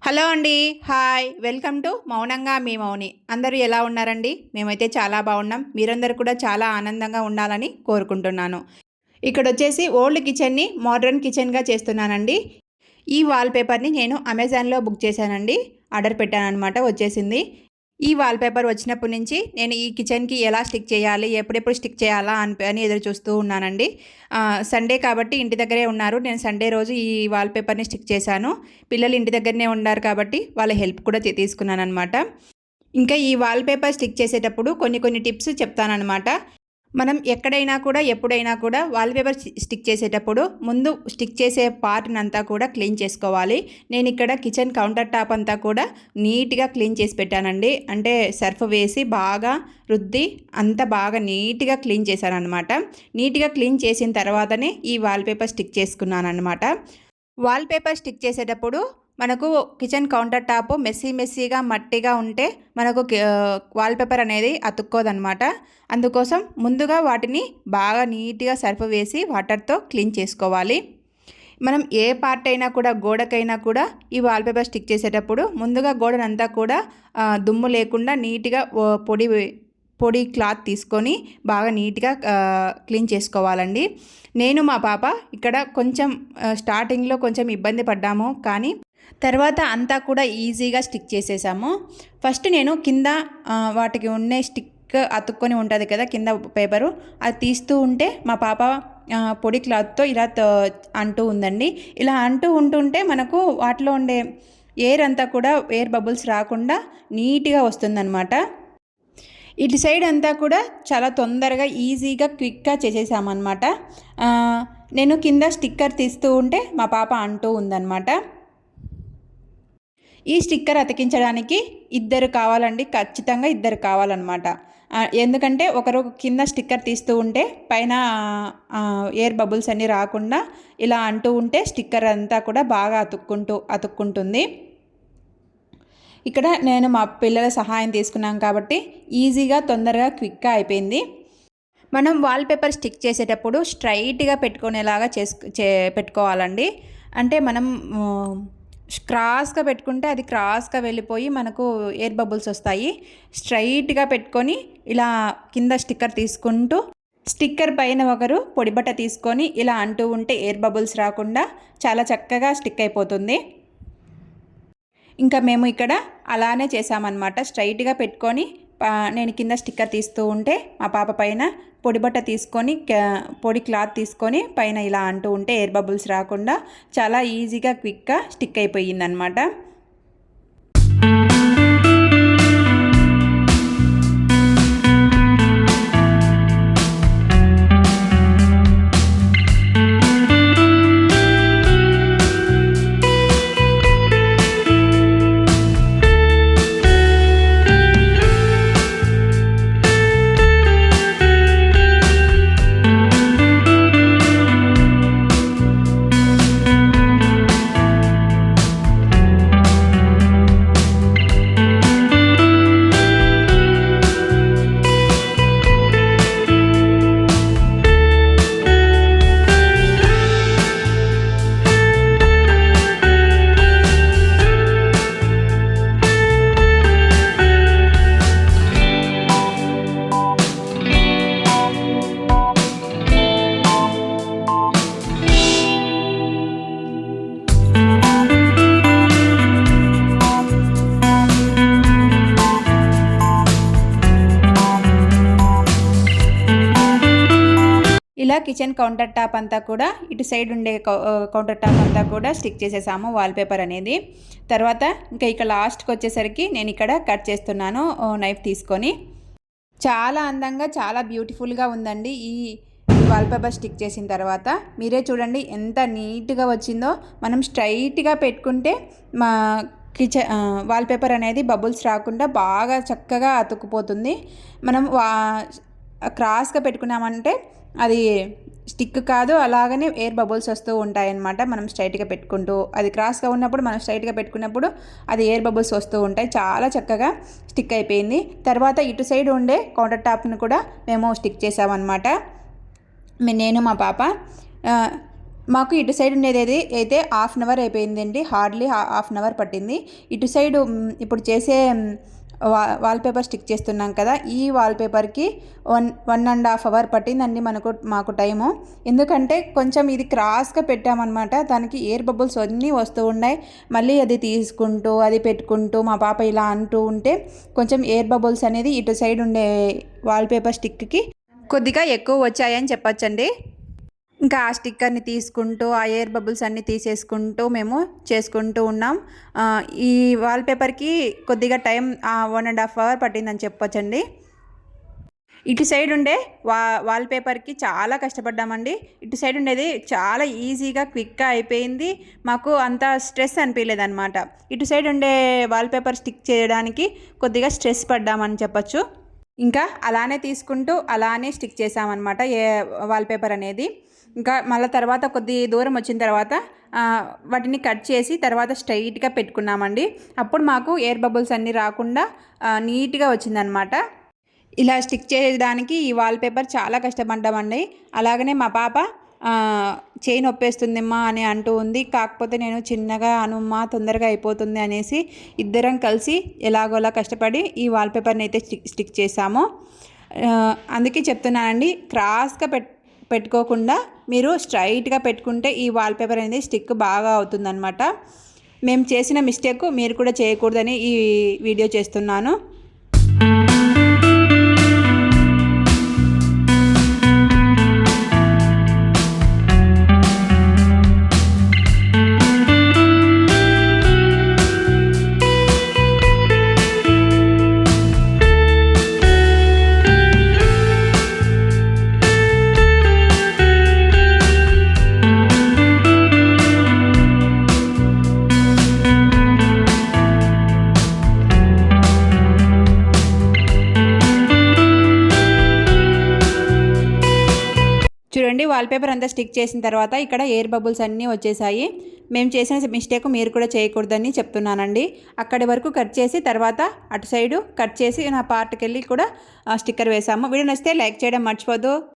Hello అండి. Hi. Welcome to మౌనంగా మీ మౌని. అందరూ ఎలా ఉన్నారండి? మేమైతే చాలా బాగున్నాం. మీరందరూ కూడా చాలా ఆనందంగా ఉండాలని కోరుకుంటున్నాను. ఇక్కడొచ్చేసి ఓల్డ్ కిచెన్‌ని మోడ్రన్ కిచెన్‌గా చేస్తున్నానండి. ఈ వాల్‌పేపర్‌ని నేను అమెజాన్‌లో బుక్ చేశానండి. ఆర్డర్ పెట్టాననమాట, వచ్చేసింది. ఈ వాల్‌పేపర్ వచ్చినప్పటి నుంచి నేను ఈ కిచెన్‌కి ఎలా స్టిక్ చేయాలి, ఎప్పుడెప్పుడు స్టిక్ చేయాలా అని ఎదురు చూస్తూ ఉన్నానండి. సండే కాబట్టి ఇంటి దగ్గరే ఉన్నారు. నేను సండే రోజు ఈ వాల్‌పేపర్‌ని స్టిక్ చేశాను. పిల్లలు ఇంటి దగ్గరనే ఉన్నారు కాబట్టి వాళ్ళ హెల్ప్ కూడా తీసుకున్నాననమాట. ఇంకా ఈ వాల్‌పేపర్ స్టిక్ చేసేటప్పుడు కొన్ని కొన్ని టిప్స్ చెప్తాననమాట. మనం ఎక్కడైనా కూడా, ఎప్పుడైనా కూడా వాల్‌పేపర్ స్టిక్ చేసేటప్పుడు ముందు స్టిక్ చేసే పార్ట్‌నంతా కూడా క్లీన్ చేసుకోవాలి. నేనిక్కడ కిచెన్ కౌంటర్ టాప్ అంతా కూడా నీట్‌గా క్లీన్ చేసి పెట్టానండి. అంటే సర్ఫ్ వేసి బాగా రుద్ది అంతా బాగా నీట్‌గా క్లీన్ చేశాననమాట. నీట్‌గా క్లీన్ చేసిన తర్వాతనే ఈ వాల్‌పేపర్ స్టిక్ చేసుకున్నాననమాట. వాల్‌పేపర్ స్టిక్ చేసేటప్పుడు మనకు కిచెన్ కౌంటర్ టాప్ మెస్సీగా మట్టిగా ఉంటే మనకు వాల్‌పేపర్ అనేది అతుక్కోదనమాట. అందుకోసం ముందుగా వాటిని బాగా నీట్‌గా సర్ఫ్ వేసి వాటర్‌తో క్లీన్ చేసుకోవాలి. మనం ఏ పార్ట్ అయినా కూడా, గోడకైనా కూడా ఈ వాల్‌పేపర్ స్టిక్ చేసేటప్పుడు ముందుగా గోడనంతా కూడా దుమ్ము లేకుండా నీట్‌గా పొడి క్లాత్ తీసుకొని బాగా నీట్‌గా క్లీన్ చేసుకోవాలండి. నేను మా పాప ఇక్కడ కొంచెం స్టార్టింగ్‌లో కొంచెం ఇబ్బంది పడ్డాము. కానీ తర్వాత అంతా కూడా ఈజీగా స్టిక్ చేసేసాము. ఫస్ట్ నేను కింద వాటికి ఉండే స్టిక్ అతుక్కొని ఉంటుంది కదా కింద పేపరు, అది తీస్తూ ఉంటే మా పాప పొడి క్లాత్తో ఇలా అంటూ ఉందండి. ఇలా అంటూ ఉంటుంటే మనకు వాటిలో ఉండే ఎయిర్ అంతా కూడా, ఎయిర్ బబుల్స్ రాకుండా నీట్‌గా వస్తుందన్నమాట. ఇటు సైడ్ అంతా కూడా చాలా తొందరగా ఈజీగా క్విక్గా చేసేసామన్నమాట. నేను కింద స్టిక్కర్ తీస్తూ ఉంటే మా పాప అంటూ ఉందన్నమాట. ఈ స్టిక్కర్ అతికించడానికి ఇద్దరు కావాలండి, ఖచ్చితంగా ఇద్దరు కావాలన్నమాట. ఎందుకంటే ఒకరు కింద స్టిక్కర్ తీస్తూ ఉంటే పైన ఎయిర్ బబుల్స్ అన్నీ రాకుండా ఇలా అంటూ ఉంటే స్టిక్కర్ అంతా కూడా బాగా అతుక్కుంటుంది. ఇక్కడ నేను మా పిల్లల సహాయం తీసుకున్నాం కాబట్టి ఈజీగా తొందరగా క్విక్గా అయిపోయింది. మనం వాల్‌పేపర్ స్టిక్ చేసేటప్పుడు స్ట్రైట్‌గా పెట్టుకునేలాగా పెట్టుకోవాలండి. అంటే మనం క్రాస్గా పెట్టుకుంటే అది క్రాస్గా వెళ్ళిపోయి మనకు ఎయిర్ బబుల్స్ వస్తాయి. స్ట్రైట్‌గా పెట్టుకొని ఇలా కింద స్టిక్కర్ తీసుకుంటూ, స్టిక్కర్ పైన ఒకరు పొడి బట్ట తీసుకొని ఇలా అంటూ ఉంటే ఎయిర్ బబుల్స్ రాకుండా చాలా చక్కగా స్టిక్ అయిపోతుంది. ఇంకా మేము ఇక్కడ అలానే చేసామన్నమాట. స్ట్రైట్‌గా పెట్టుకొని నేను కింద స్టిక్కర్ తీస్తూ ఉంటే మా పాప పైన పొడి బట్ట తీసుకొని, పొడి క్లాత్ తీసుకొని పైన ఇలా అంటూ ఉంటే ఎయిర్ బబుల్స్ రాకుండా చాలా ఈజీగా క్విక్గా స్టిక్ అయిపోయిందనమాట. ఇలా కిచెన్ కౌంటర్ టాప్ అంతా కూడా, ఇటు సైడ్ ఉండే కౌంటర్ టాప్ అంతా కూడా స్టిక్ చేసేసాము వాల్‌పేపర్ అనేది. తర్వాత ఇంకా ఇక్కడ లాస్ట్కి వచ్చేసరికి నేను ఇక్కడ కట్ చేస్తున్నాను నైఫ్ తీసుకొని. చాలా అందంగా, చాలా బ్యూటిఫుల్గా ఉందండి ఈ వాల్‌పేపర్ స్టిక్ చేసిన తర్వాత. మీరే చూడండి ఎంత నీట్గా వచ్చిందో. మనం స్ట్రైట్గా పెట్టుకుంటే మా వాల్‌పేపర్ అనేది బబుల్స్ రాకుండా బాగా చక్కగా అతుక్కుపోతుంది. మనం క్రాస్గా పెట్టుకున్నామంటే అది స్టిక్ కాదు, అలాగనే ఎయిర్ బబుల్స్ వస్తూ ఉంటాయన్నమాట. మనం స్ట్రైట్గా పెట్టుకుంటూ, అది క్రాస్గా ఉన్నప్పుడు మనం స్ట్రైట్గా పెట్టుకున్నప్పుడు అది ఎయిర్ బబుల్స్ వస్తూ ఉంటాయి. చాలా చక్కగా స్టిక్ అయిపోయింది. తర్వాత ఇటు సైడ్ ఉండే కౌంటర్ టాప్ను కూడా మేము స్టిక్ చేసామన్నమాట, నేను మా పాప. మాకు ఇటు సైడ్ ఉండేది అయితే హాఫ్ అన్ అవర్ అయిపోయిందండి, హార్డ్లీ హాఫ్ అన్ అవర్ పట్టింది. ఇటు సైడు ఇప్పుడు చేసే వాల్పేపర్ స్టిక్ చేస్తున్నాం కదా, ఈ వాల్పేపర్కి 1.5 అవర్ పట్టిందండి మాకు టైము. ఎందుకంటే కొంచెం ఇది క్రాస్గా పెట్టామన్నమాట, దానికి ఎయిర్ బబుల్స్ అన్నీ వస్తూ ఉన్నాయి. మళ్ళీ అది తీసుకుంటూ అది పెట్టుకుంటూ మా పాప ఇలా అంటూ ఉంటే కొంచెం ఎయిర్ బబుల్స్ అనేది ఇటు సైడ్ ఉండే వాల్పేపర్ స్టిక్కి కొద్దిగా ఎక్కువ వచ్చాయని చెప్పొచ్చండి. ఇంకా ఆ స్టిక్కర్ని తీసుకుంటూ ఆ ఎయిర్ బబుల్స్ అన్నీ తీసేసుకుంటూ మేము చేసుకుంటూ ఉన్నాం. ఈ వాల్పేపర్కి కొద్దిగా టైం 1.5 అవర్ పట్టిందని చెప్పొచ్చండి. ఇటు సైడ్ ఉండే వాల్పేపర్కి చాలా కష్టపడ్డామండి. ఇటు సైడ్ ఉండేది చాలా ఈజీగా క్విక్గా అయిపోయింది, మాకు అంత స్ట్రెస్ అనిపించలేదన్నమాట. ఇటు సైడ్ ఉండే వాల్పేపర్ స్టిక్ చేయడానికి కొద్దిగా స్ట్రెస్ పడ్డామని చెప్పచ్చు. ఇంకా అలానే తీసుకుంటూ అలానే స్టిక్ చేసామన్నమాట ఏ వాల్పేపర్ అనేది. ఇంకా మళ్ళీ తర్వాత కొద్ది దూరం వచ్చిన తర్వాత వాటిని కట్ చేసి తర్వాత స్ట్రైట్గా పెట్టుకున్నామండి. అప్పుడు మాకు ఎయిర్ బబుల్స్ అన్నీ రాకుండా నీట్గా వచ్చిందనమాట. ఇలా స్టిక్ చేయడానికి ఈ వాల్పేపర్ చాలా కష్టపడ్డామండి. అలాగనే మా పాప చేయి నొప్పేస్తుందమ్మా అని అంటూ ఉంది. కాకపోతే నేను చిన్నగా అనుమ్మా తొందరగా అయిపోతుంది అనేసి ఇద్దరం కలిసి ఎలాగోలా కష్టపడి ఈ వాల్పేపర్ని అయితే స్టిక్ చేసాము. అందుకే చెప్తున్నానండి, క్రాస్గా పెట్టుకోకుండా మీరు స్ట్రైట్గా పెట్టుకుంటే ఈ వాల్పేపర్ అనేది స్టిక్ బాగా అవుతుందన్నమాట. మేము చేసిన మిస్టేక్ మీరు కూడా చేయకూడదని ఈ వీడియో చేస్తున్నాను. చూడండి, వాల్పేపర్ అంతా స్టిక్ చేసిన తర్వాత ఇక్కడ ఎయిర్ బబుల్స్ అన్నీ వచ్చేసాయి. మేము చేసిన మిస్టేక్ మీరు కూడా చేయకూడదని చెప్తున్నానండి. అక్కడి వరకు కట్ చేసి తర్వాత అటు సైడు కట్ చేసి నా పార్ట్కి వెళ్ళి కూడా స్టిక్కర్ వేసాము. వీడియో నచ్చితే లైక్ చేయడం మర్చిపోద్దు.